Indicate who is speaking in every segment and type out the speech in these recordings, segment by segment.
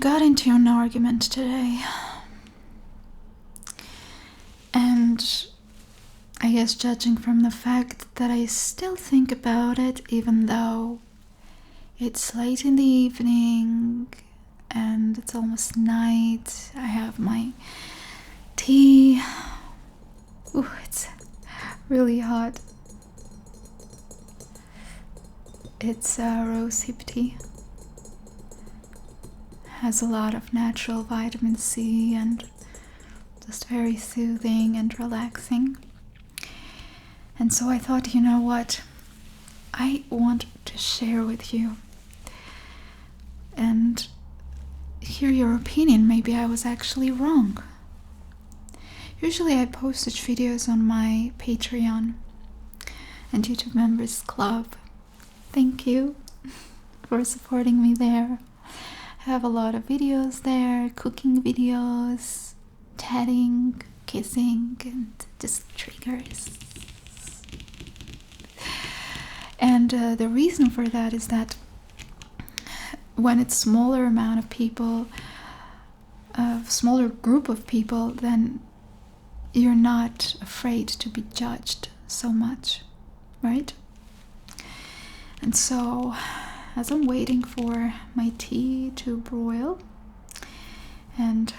Speaker 1: got into an argument today, and I guess judging from the fact that I still think about it, even though it's late in the evening and it's almost night, I have my tea. Ooh, it's really hot. It's rosehip tea. Has a lot of natural vitamin C and just very soothing and relaxing. And so I thought, you know what? I want to share with you and hear your opinion. Maybe I was actually wrong. Usually I post such videos on my Patreon and YouTube Members Club. Thank you for supporting me there. I have a lot of videos there, cooking videos, chatting, kissing, and just triggers. And the reason for that is that when it's smaller amount of people, a smaller group of people, then you're not afraid to be judged so much, right? And so, as I'm waiting for my tea to boil and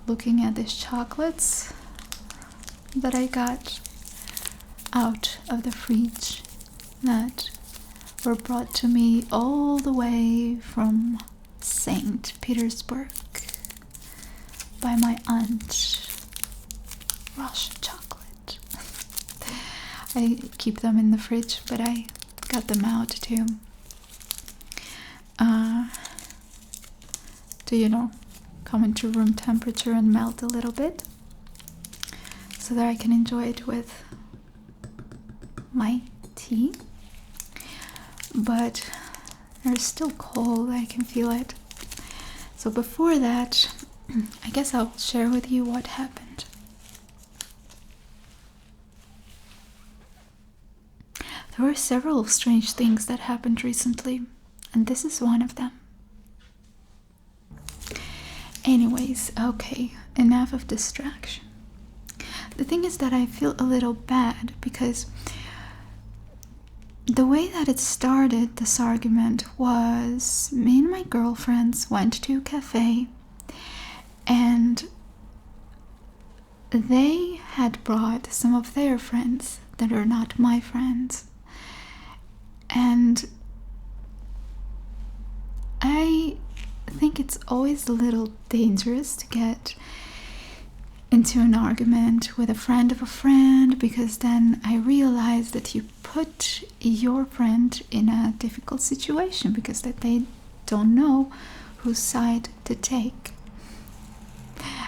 Speaker 1: looking at these chocolates that I got out of the fridge that were brought to me all the way from St. Petersburg by my aunt. Russian chocolate. I keep them in the fridge, but I got them out to come into room temperature and melt a little bit so that I can enjoy it with my tea. But they're still cold, I can feel it. So before that, I guess I'll share with you what happened. There were several strange things that happened recently, and this is one of them. Anyways, okay, enough of distraction. The thing is that I feel a little bad because the way that it started, this argument, was me and my girlfriends went to a cafe and they had brought some of their friends that are not my friends. And I think it's always a little dangerous to get into an argument with a friend of a friend, because then I realize that you put your friend in a difficult situation because that they don't know whose side to take.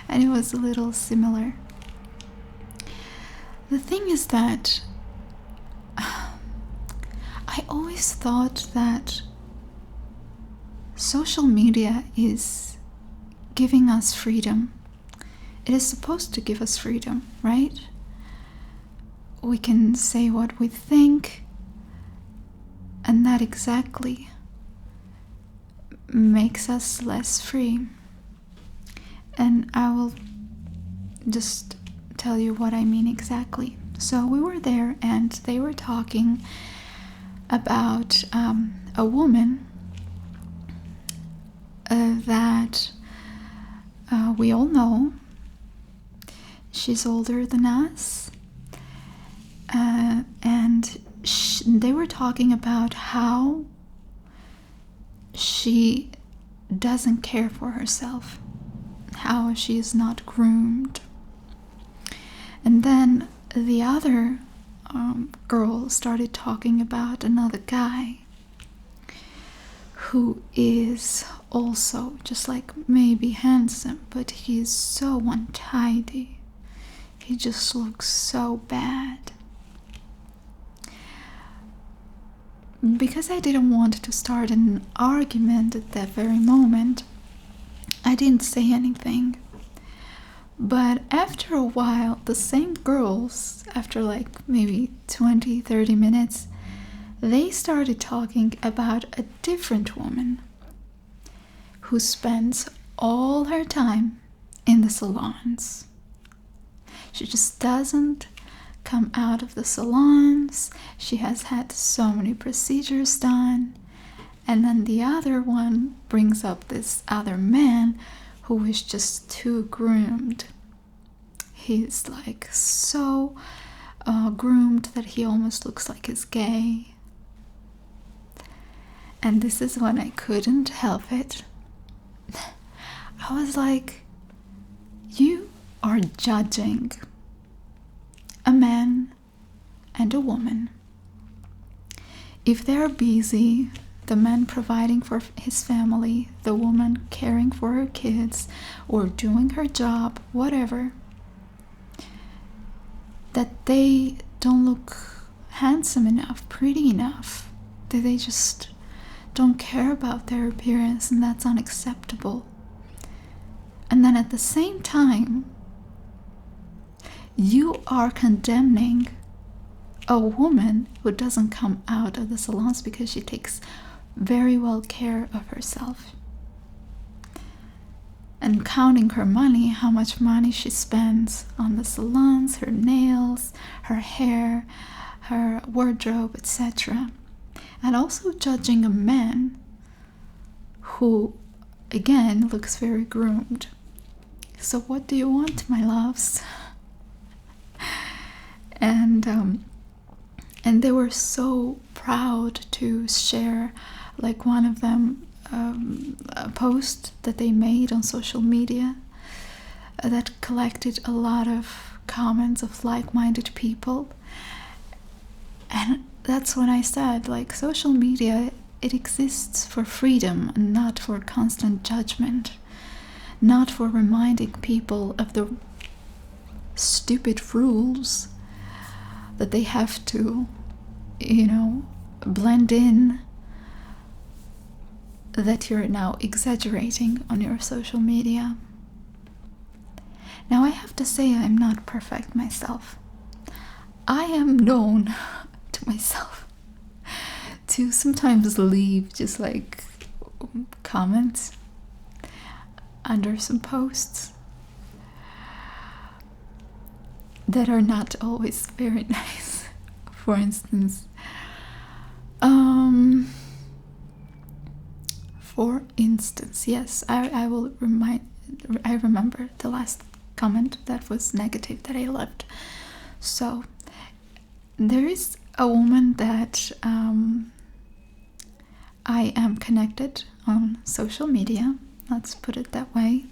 Speaker 1: And it was a little similar. The thing is that I always thought that social media is giving us freedom. It is supposed to give us freedom, right? We can say what we think, and that exactly makes us less free. And I will just tell you what I mean exactly. So we were there and they were talking about a woman that we all know. She's older than us, and they were talking about how she doesn't care for herself, how she is not groomed. And then the other girl started talking about another guy who is also just like maybe handsome, but he's so untidy. He just looks so bad. Because I didn't want to start an argument at that very moment, I didn't say anything. But after a while, the same girls, after like maybe 20-30 minutes, they started talking about a different woman who spends all her time in the salons. She just doesn't come out of the salons. She has had so many procedures done. And then the other one brings up this other man who is just too groomed. He's like so groomed that he almost looks like he's gay. And this is when I couldn't help it. I was like, you are judging a man and a woman. If they're busy, the man providing for his family, the woman caring for her kids or doing her job, whatever, that they don't look handsome enough, pretty enough, that they just don't care about their appearance, and that's unacceptable. And then at the same time, you are condemning a woman who doesn't come out of the salons because she takes very well care of herself. And counting her money, how much money she spends on the salons, her nails, her hair, her wardrobe, etc. And also judging a man who, again, looks very groomed. So what do you want, my loves? And they were so proud to share, like one of them, a post that they made on social media that collected a lot of comments of like-minded people. And that's when I said, like, social media, it exists for freedom and not for constant judgment, not for reminding people of the stupid rules that they have to, blend in, that you're now exaggerating on your social media. Now, I have to say, I'm not perfect myself. I am known to myself to sometimes leave just like comments under some posts that are not always very nice. For instance, yes, I remember the last comment that was negative that I left. So there is a woman that I am connected on social media, let's put it that way,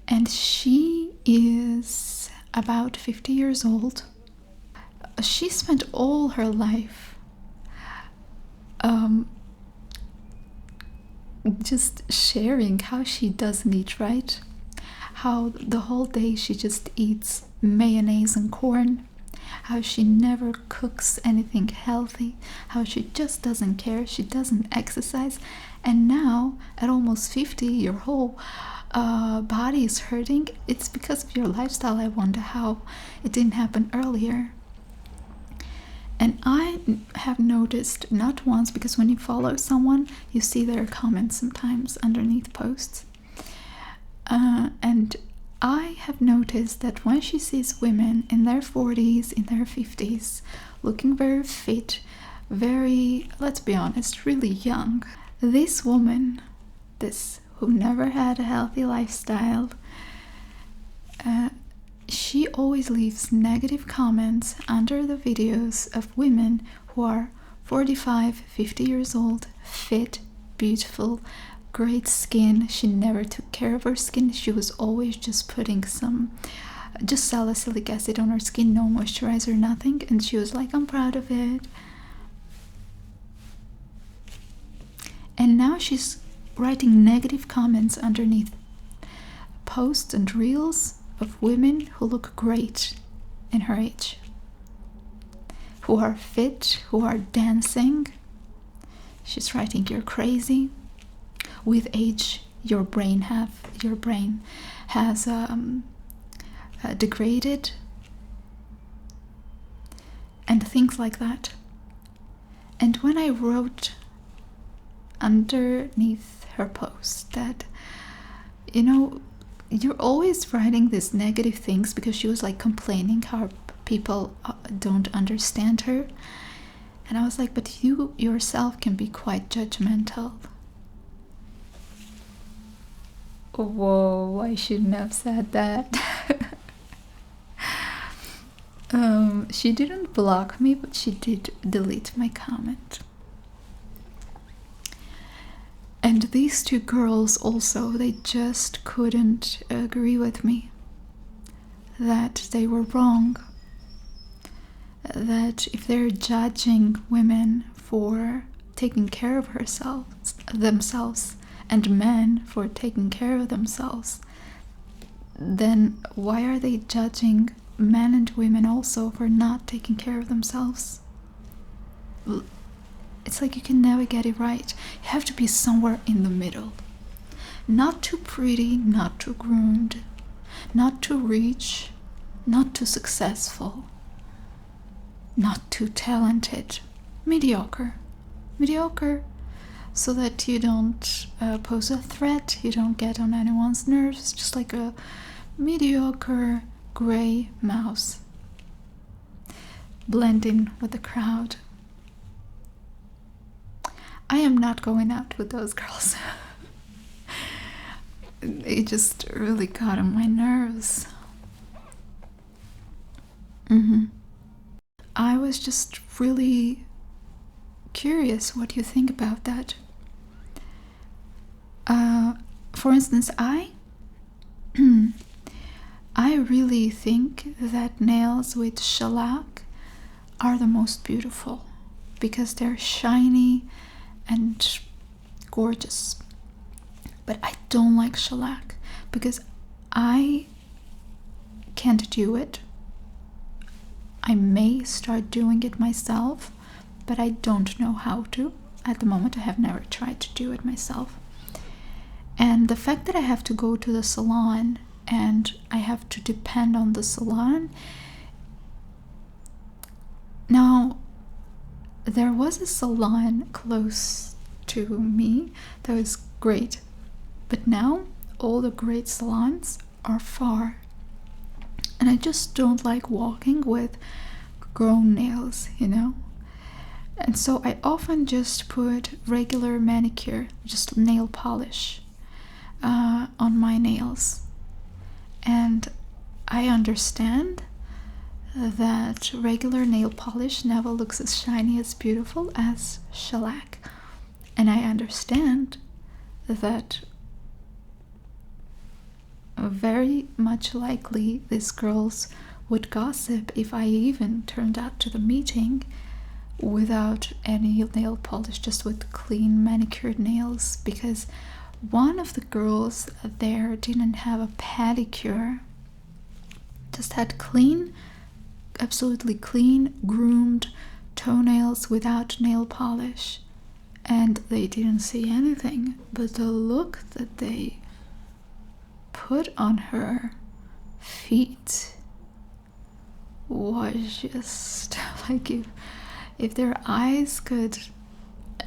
Speaker 1: and she is about 50 years old. She spent all her life just sharing how she doesn't eat right, how the whole day she just eats mayonnaise and corn, how she never cooks anything healthy, how she just doesn't care, she doesn't exercise, and now at almost 50 your whole body is hurting. It's because of your lifestyle. I wonder how it didn't happen earlier. And I have noticed, not once, because when you follow someone, you see their comments sometimes underneath posts. And I have noticed that when she sees women in their 40s, in their 50s, looking very fit, very, let's be honest, really young, this woman, who never had a healthy lifestyle, she always leaves negative comments under the videos of women who are 45, 50 years old, fit, beautiful, great skin. She never took care of her skin. She was always just putting just salicylic acid on her skin, no moisturizer, nothing. And she was like, I'm proud of it. And now she's writing negative comments underneath posts and reels of women who look great in her age, who are fit, who are dancing. She's writing, you're crazy. With age, your brain has degraded, and things like that. And when I wrote underneath her post that, you're always writing these negative things, because she was like complaining how people don't understand her. And I was like, but you yourself can be quite judgmental. Whoa, I shouldn't have said that. She didn't block me, but she did delete my comment. And these two girls also, they just couldn't agree with me that they were wrong. That if they're judging women for taking care of themselves, and men for taking care of themselves, then why are they judging men and women also for not taking care of themselves? It's like you can never get it right. You have to be somewhere in the middle. Not too pretty, not too groomed, not too rich, not too successful, not too talented. Mediocre. Mediocre, so that you don't pose a threat, you don't get on anyone's nerves, just like a mediocre gray mouse. Blend in with the crowd. I am not going out with those girls. It just really got on my nerves. I was just really curious what you think about that. For instance, I really think that nails with shellac are the most beautiful, because they're shiny and gorgeous. But I don't like shellac because I can't do it. I may start doing it myself, but I don't know how to. At the moment, I have never tried to do it myself. And the fact that I have to go to the salon and I have to depend on the salon. Now, there was a salon close to me that was great, but now all the great salons are far. And I just don't like walking with grown nails, And so I often just put regular manicure, just nail polish, on my nails. And I understand that regular nail polish never looks as shiny, as beautiful as shellac. And I understand that very much likely these girls would gossip if I even turned out to the meeting without any nail polish, just with clean manicured nails, because one of the girls there didn't have a pedicure, just had clean, absolutely clean, groomed toenails without nail polish, and they didn't see anything, but the look that they put on her feet was just like if their eyes could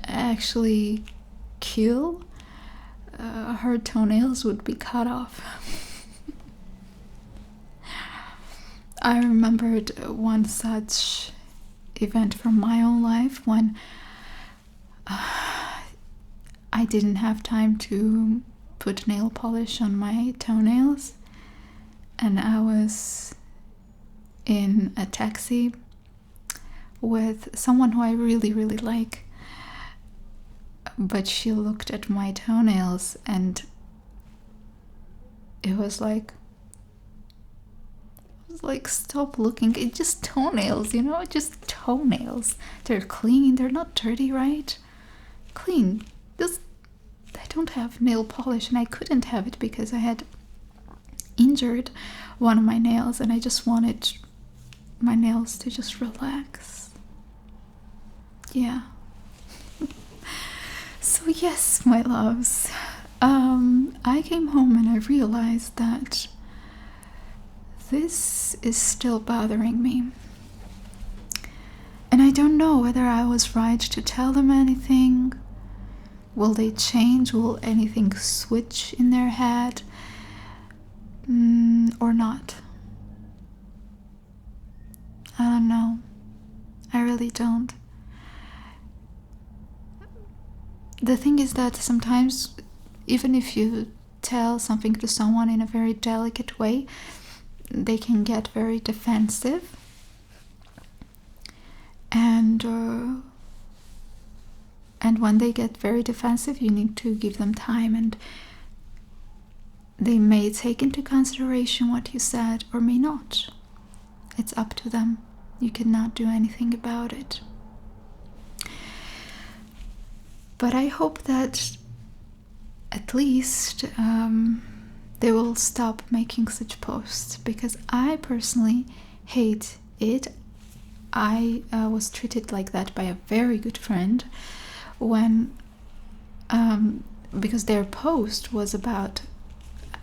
Speaker 1: actually kill, her toenails would be cut off. I remembered one such event from my own life when I didn't have time to put nail polish on my toenails, and I was in a taxi with someone who I really, really like, but she looked at my toenails and it was like, stop looking, it's just toenails, just toenails. They're clean, they're not dirty, right? Clean. Just, I don't have nail polish, and I couldn't have it because I had injured one of my nails and I just wanted my nails to just relax. Yeah. So yes, my loves, I came home and I realized that this is still bothering me. And I don't know whether I was right to tell them anything, Will they change? Will anything switch in their head? Or not? I don't know. I really don't. The thing is that sometimes, even if you tell something to someone in a very delicate way, they can get very defensive. And when they get very defensive, you need to give them time, and they may take into consideration what you said or may not. It's up to them. You cannot do anything about it. But I hope that at least they will stop making such posts, because I personally hate it. I was treated like that by a very good friend when because their post was about,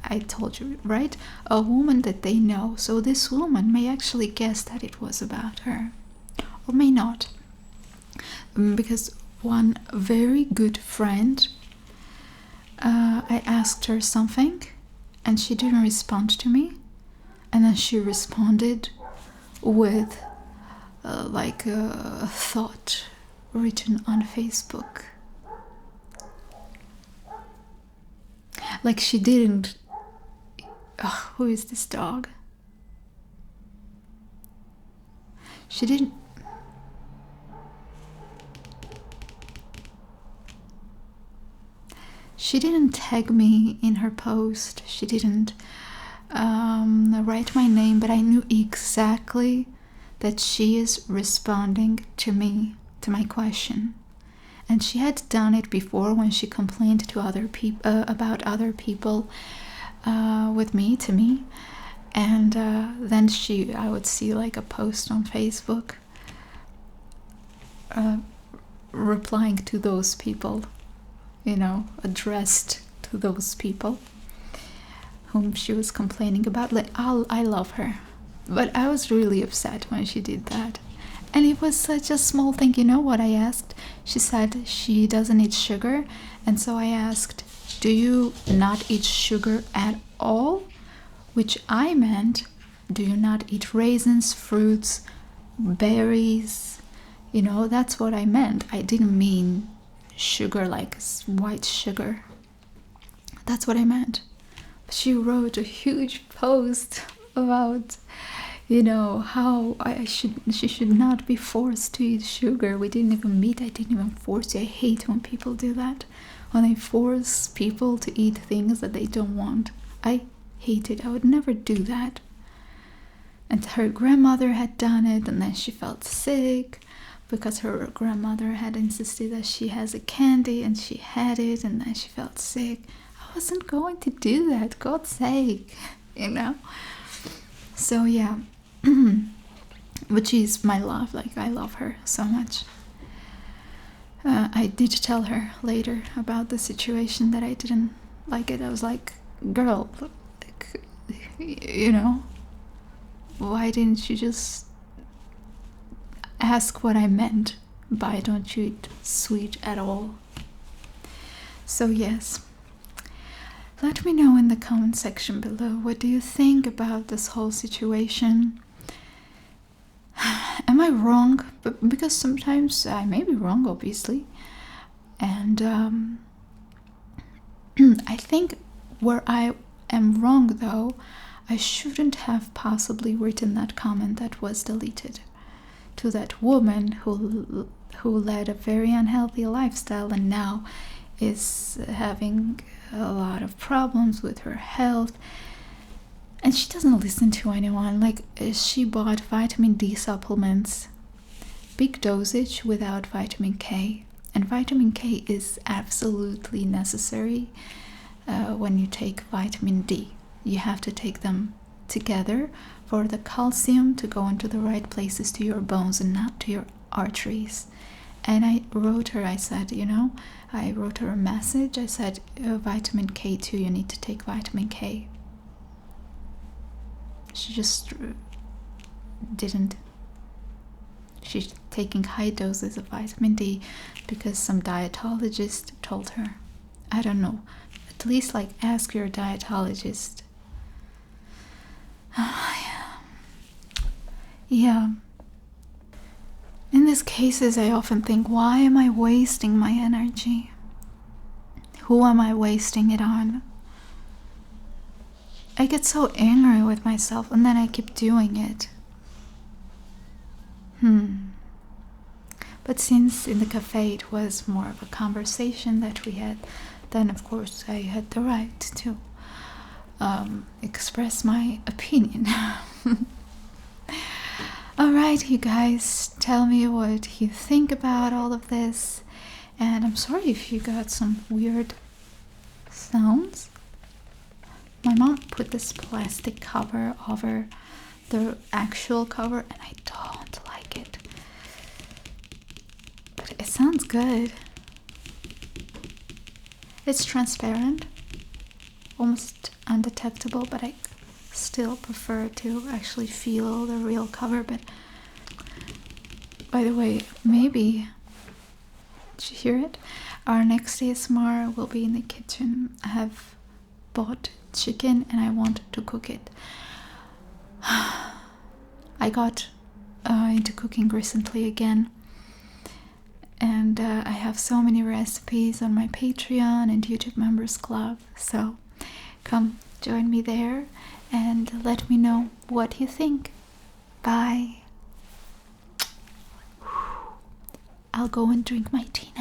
Speaker 1: I told you, right, a woman that they know. So this woman may actually guess that it was about her, or may not, because one very good friend, I asked her something and she didn't respond to me, and then she responded with like a thought written on Facebook. Like she didn't. Who is this dog? She didn't. She didn't tag me in her post. She didn't write my name, but I knew exactly that she is responding to me, to my question. And she had done it before when she complained to other people about other people with me, to me. And then I would see like a post on Facebook replying to those people, addressed to those people whom she was complaining about. Like, I love her, but I was really upset when she did that. And it was such a small thing. You know what I asked? She said she doesn't eat sugar, and so I asked, do you not eat sugar at all? Which I meant, do you not eat raisins, fruits, berries? That's what I meant. I didn't mean sugar like white sugar. That's what I meant. She wrote a huge post about how she should not be forced to eat sugar. We didn't even meet. I didn't even force you. I hate when people do that, when they force people to eat things that they don't want. I hate it. I would never do that. And her grandmother had done it, and then she felt sick because her grandmother had insisted that she has a candy, and she had it, and then she felt sick. I wasn't going to do that, God's sake, So yeah, but she's my love. Like, I love her so much. I did tell her later about the situation that I didn't like it. I was like, girl, like, why didn't you just ask what I meant by don't you eat sweet at all? So yes, let me know in the comment section below, what do you think about this whole situation? Am I wrong? Because sometimes I may be wrong, obviously. And I think where I am wrong, though, I shouldn't have possibly written that comment that was deleted to that woman who led a very unhealthy lifestyle and now is having a lot of problems with her health. And she doesn't listen to anyone. Like, she bought vitamin D supplements, big dosage, without vitamin K. And vitamin K is absolutely necessary when you take vitamin D. You have to take them together for the calcium to go into the right places to your bones and not to your arteries. And I wrote her, I said, I wrote her a message. I said, vitamin K2, you need to take vitamin K. She just didn't. she's taking high doses of vitamin D because some dietologist told her. I don't know. At least like ask your dietologist. Yeah. In these cases, I often think, why am I wasting my energy? Who am I wasting it on? I get so angry with myself and then I keep doing it. But since in the cafe it was more of a conversation that we had, then of course I had the right to express my opinion. Alright, you guys, tell me what you think about all of this. And I'm sorry if you got some weird sounds. My mom put this plastic cover over the actual cover and I don't like it. But it sounds good. It's transparent, almost undetectable, but I still prefer to actually feel the real cover. But by the way, maybe, did you hear it? Our next ASMR will be in the kitchen. I have bought chicken and I want to cook it. I got into cooking recently again, and I have so many recipes on my Patreon and YouTube Members Club, so come join me there and let me know what you think. Bye. I'll go and drink my tea.